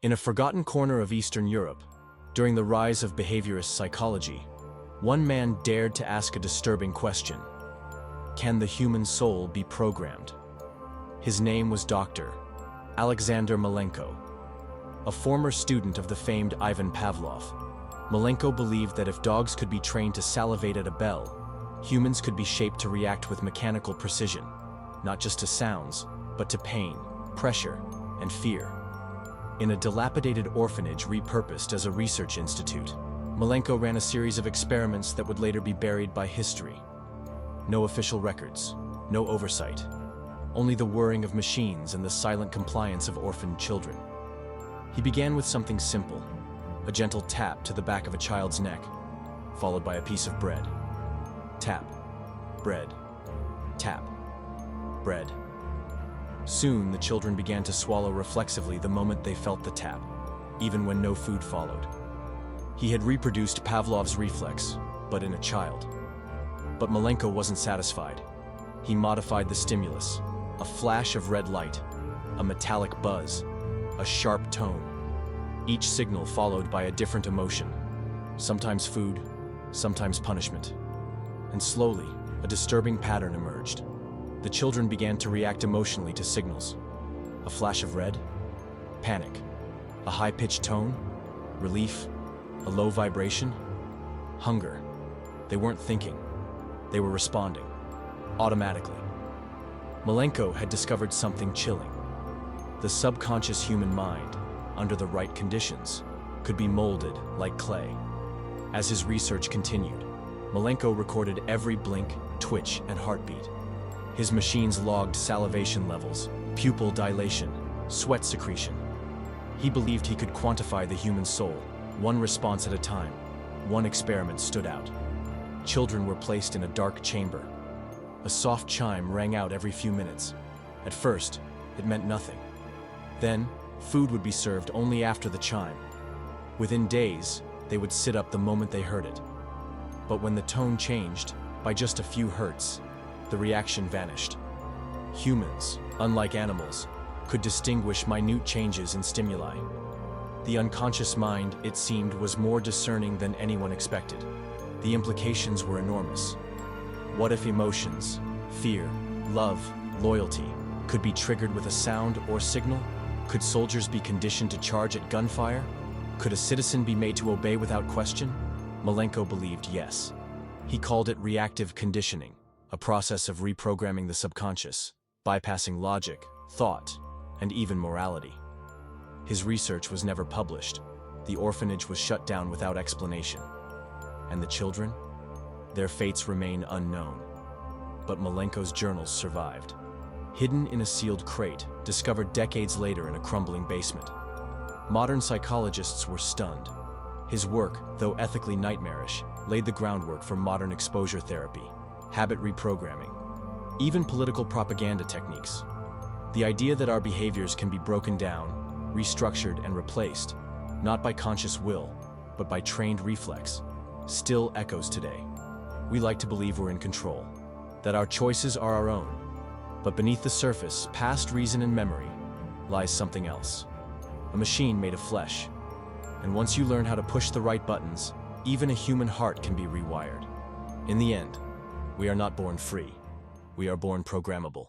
In a forgotten corner of Eastern Europe, during the rise of behaviorist psychology, one man dared to ask a disturbing question: can the human soul be programmed? His name was Dr. Aleksander Malenko, a former student of the famed Ivan Pavlov. Malenko believed that if dogs could be trained to salivate at a bell, humans could be shaped to react with mechanical precision, not just to sounds, but to pain, pressure, and fear. In a dilapidated orphanage repurposed as a research institute, Malenko ran a series of experiments that would later be buried by history. No official records, no oversight, only the whirring of machines and the silent compliance of orphaned children. He began with something simple, a gentle tap to the back of a child's neck, followed by a piece of bread. Tap, bread, tap, bread. Soon, the children began to swallow reflexively the moment they felt the tap, even when no food followed. He had reproduced Pavlov's reflex, but in a child. But Malenko wasn't satisfied. He modified the stimulus: a flash of red light, a metallic buzz, a sharp tone. Each signal followed by a different emotion, sometimes food, sometimes punishment. And slowly, a disturbing pattern emerged. The children began to react emotionally to signals. A flash of red, panic. A high-pitched tone, relief. A low vibration, hunger. They weren't thinking. They were responding, automatically. Malenko had discovered something chilling. The subconscious human mind, under the right conditions, could be molded like clay. As his research continued, Malenko recorded every blink, twitch, and heartbeat. His machines logged salivation levels, pupil dilation, sweat secretion. He believed he could quantify the human soul, one response at a time. One experiment stood out. Children were placed in a dark chamber. A soft chime rang out every few minutes. At first, it meant nothing. Then, food would be served only after the chime. Within days, they would sit up the moment they heard it. But when the tone changed, by just a few hertz, the reaction vanished. Humans, unlike animals, could distinguish minute changes in stimuli. The unconscious mind, it seemed, was more discerning than anyone expected. The implications were enormous. What if emotions, fear, love, loyalty, could be triggered with a sound or signal? Could soldiers be conditioned to charge at gunfire? Could a citizen be made to obey without question? Malenko believed yes. He called it reactive conditioning, a process of reprogramming the subconscious, bypassing logic, thought, and even morality. His research was never published. The orphanage was shut down without explanation. And the children? Their fates remain unknown. But Malenko's journals survived. Hidden in a sealed crate, discovered decades later in a crumbling basement. Modern psychologists were stunned. His work, though ethically nightmarish, laid the groundwork for modern exposure therapy, habit reprogramming, even political propaganda techniques. The idea that our behaviors can be broken down, restructured, and replaced, not by conscious will, but by trained reflex, still echoes today. We like to believe we're in control, that our choices are our own. But beneath the surface, past reason and memory, lies something else. A machine made of flesh. And once you learn how to push the right buttons, even a human heart can be rewired. In the end, we are not born free. We are born programmable.